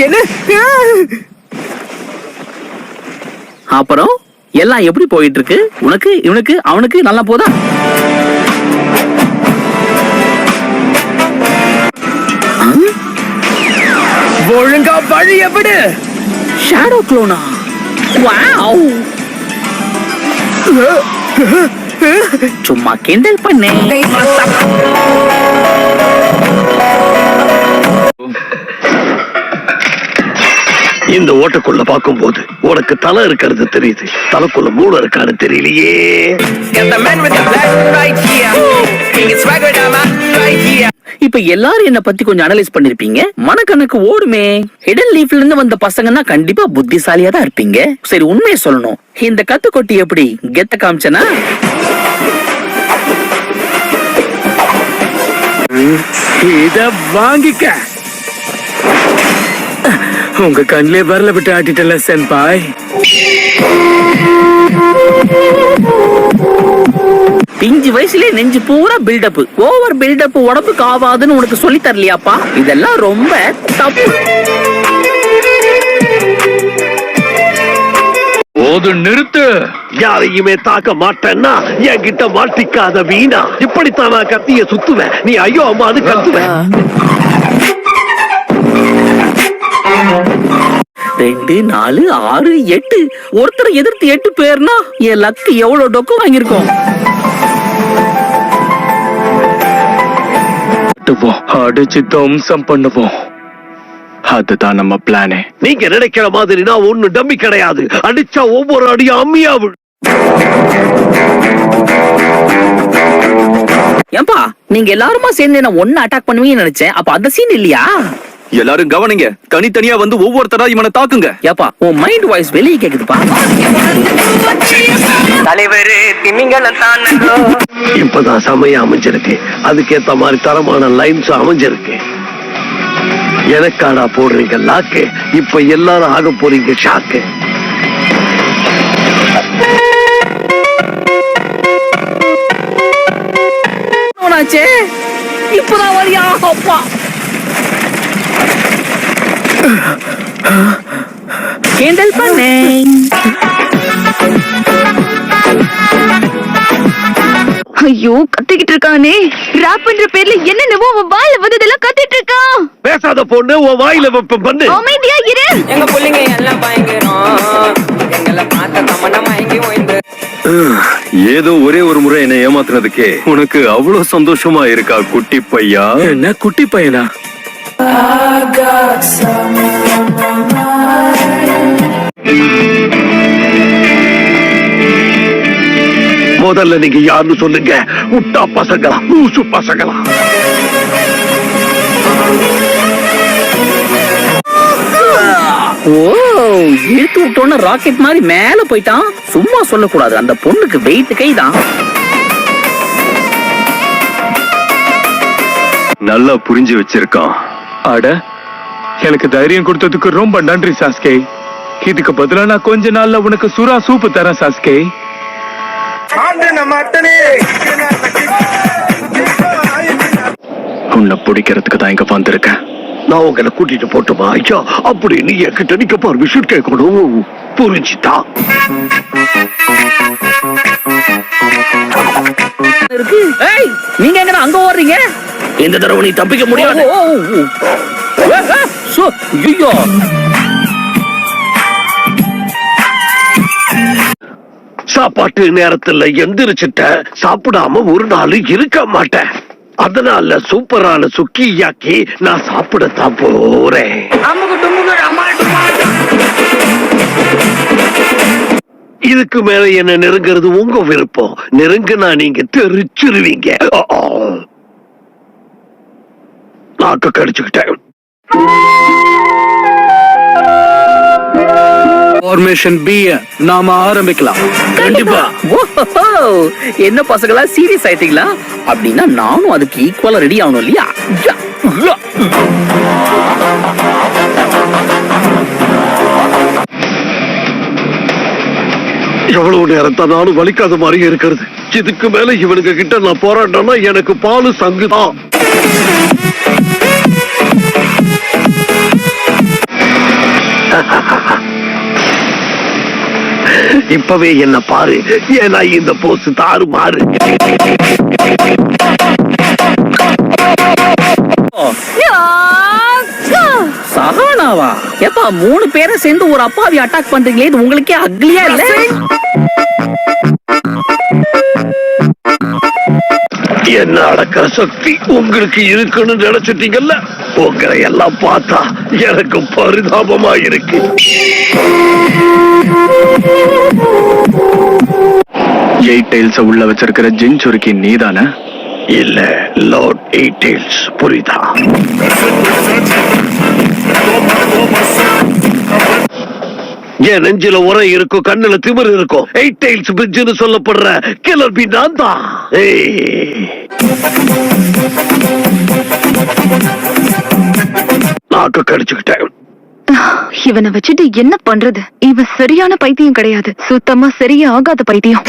என்ன? அப்புறம் எல்லாம் எப்படி போயிட்டு இருக்கு? உனக்கு, இவனுக்கு, அவனுக்கு நல்லா போதா? ஒழுங்கா வழி எப்படி? ஷேடோ க்ளோனா? வாவ்! சும்மா கிண்டல் பண்ணே. இந்த ஓட்டுக்குள்ள பாக்கும்போது உனக்கு தலை இருக்கிறது தெரியுது, தலைக்குள்ள மூளை இருக்கான்னு தெரியலையே. இப்ப எல்லாரும் என்ன பத்தி கொஞ்சம் அனலைஸ் பண்ணிருப்பீங்க. மனக்கணக்கு ஓடுமே. ஹிடன் லீஃப்ல இருந்து வந்த பசங்கன்னா கண்டிப்பா புத்திசாலியா தான் இருப்பீங்க. சரி, உண்மையை சொல்லணும், இந்த கத்து கொட்டி எப்படி கெத்த காமிச்சனா? இத வாங்கிக்க. உங்க கண்ணிலே வரல விட்டு ஆட்டிட்டல சென்பாய். பிஞ்சு வயசுலயே நெஞ்சு பூரா பில்டப். ஓவர் பில்டப் உடம்புக்கு ஆவாதுன்னு உனக்கு சொல்லி தரலையாப்பா? இதெல்லாம் ரொம்ப தப்பு. போது நிறுத்து. யாரையுமே தாக்க மாட்டேன்னா என்கிட்ட மாட்டிக்காத வீணா. இப்படித்தான் நான் கத்திய சுத்துவேன், நீ ஐயோ அம்மான்னு கத்துவேன். 2, 4, 6, 8 ஒருத்தரை எதிர்த்து 8 பேர்னா என் லக்கு எவ்வளவு டொக்கு வாங்கியிருக்கோம். அடிச்சு தம்சம் பண்ணுவோம். அதுதான் நம்ம பிளானே. நீங்க நினைக்கிற மாதிரி நான் ஒண்ணு டம்மி கிடையாது. அடிச்சா ஒவ்வொரு அடியும் அம்மியாவு. ஏன்பா நீங்க எல்லாருமா சேர்ந்து என்ன ஒன்னு அட்டாக் பண்ணுவீங்கன்னு நினைச்சேன். அப்ப அந்த சீன் இல்லையா? எல்லாரும் கவனிங்க, தனித்தனியா வந்து ஒவ்வொருத்தரா இவனை தாக்குங்க. ஏப்பா உன் மைண்ட் வாய்ஸ் வெளியே கேக்குதுப்பா. தலைவரு திமிங்கலம் தானோ. இப்பதான் சமயம் அமைஞ்சிருக்கு, அதுக்கேத்த மாதிரி தரமான லைன்ஸ் அமைஞ்சிருக்கு. எனக்காடா போடுறீங்க லாக்கு, இப்ப எல்லாரும் ஆக போறீங்க ஷாக்கு. இப்பதான் வழியா அப்பா கேண்டல் பண்ணே. ஐயோ, கத்திக்கிட்டு இருக்கானே. ராப் பண்ற பேர்ல என்னென்னவோ அவன் வாயில வந்ததெல்லாம் கத்திட்டு இருக்கான். பேசாத பொண்ணு, உன் வாயில வெப்பம் பண்ணு. அமைதியா இரு. எங்க புள்ளைங்க எல்லாம் பயங்கரம். எங்களை பார்த்த தமன்னா மயங்கி ஓய்ந்து. ஏதோ ஒரே ஒரு முறை என்ன ஏமாத்துறதுக்கே உனக்கு அவ்வளவு சந்தோஷமா இருக்கா குட்டி பையா? என்ன குட்டி பையனா? முதல்ல நீங்க யாருன்னு சொல்லுங்க. முட்டா பசங்களா, லூசு பசங்களா? ஓ, இழுத்து விட்டோன்னு ராக்கெட் மாதிரி மேல போயிட்டான். சும்மா சொல்லக்கூடாது, அந்த பொண்ணுக்கு வெயிட் கைதான். நல்லா புரிஞ்சு வச்சிருக்கான். அட, எனக்கு தைரியம் கொடுத்ததுக்கு ரொம்ப நன்றி சாஸ்கே. இதுக்கு பதிலா நான் கொஞ்ச நாள்ல உனக்கு சுறா சூப்பு தரேன் சாஸ்கே. உன்னை பிடிக்கிறதுக்கு தான் இங்க வந்திருக்கேன். நான் உங்களை கூட்டிட்டு போட்டுமா? ஐயா, அப்படி நீ என்கிட்ட நிக்க பர்மிஷன் கேட்கணும், புரிஞ்சுதா? இருக்கு. ஏய், நீங்க எங்க அங்க ஓடுறீங்க? இந்த தடவை நீ தப்பிக்க முடியாது. ஐயோ, சாப்பாட்டு நேரத்துல எந்திரிச்சிட்ட, சாப்பிடாம ஒரு நாள் இருக்க மாட்டேன். அதனால சூப்பரான சுக்கியாக்கி நான் சாப்பிடத்தான் போறேன். இதுக்கு மேல என்ன நெருங்கிறது உங்க விருப்பம். நெருங்குனா நீங்க தெரிச்சிருவீங்க. நாக்க கடிச்சுக்கிட்டேன். ஃபார்மேஷன் பி நாம ஆரம்பிக்கலாம். கண்டிப்பா. என்ன பசங்களா சீரியஸ் ஆயிட்டீங்களா? அப்படின்னா நானும் அதுக்கு ஈக்குவலா ரெடி ஆகணும் இல்லையா? எவ்வளவு நேரம் தான் நானும் வலிக்காத மாதிரி இருக்கிறது. இதுக்கு மேல இவனுக்கு கிட்ட நான் போராட்டம்னா எனக்கு பாலு சங்குதான். இப்பவே என்ன பாரு, ஏன்னா இந்த போஸ் தாறு மாறு. சஹானாவா? எப்பா 3 பேரை சேர்ந்து ஒரு அப்பாவி அட்டாக் பண்றீங்களே, இது உங்களுக்கே அக்லியா இல்ல? என்ன அடக்கிற சக்தி உங்களுக்கு இருக்குன்னு நினைச்சிட்டீங்கல்ல? உங்களை எல்லாம் பார்த்தா எனக்கு பரிதாபமா இருக்கு. எயிட் டைல்ஸ் உள்ள வச்சிருக்கிற ஜின்சுருக்கி நீதானே? இல்ல, லார்ட் எயிட் டைல்ஸ். புரியுதா? என் நெஞ்சில உரை இருக்கும், கண்ணுல திமிரு இருக்கும். எயிட் டைல்ஸ் பிரிட்ஜ்னு சொல்லப்படுற கிளர் பி நான் தான். நாக்கு கடிச்சுக்கிட்டேன். இவனை வச்சுட்டு என்ன பண்றது? இவன் சரியான பைத்தியம் கிடையாது, சுத்தமா சரியா ஆகாத பைத்தியம்.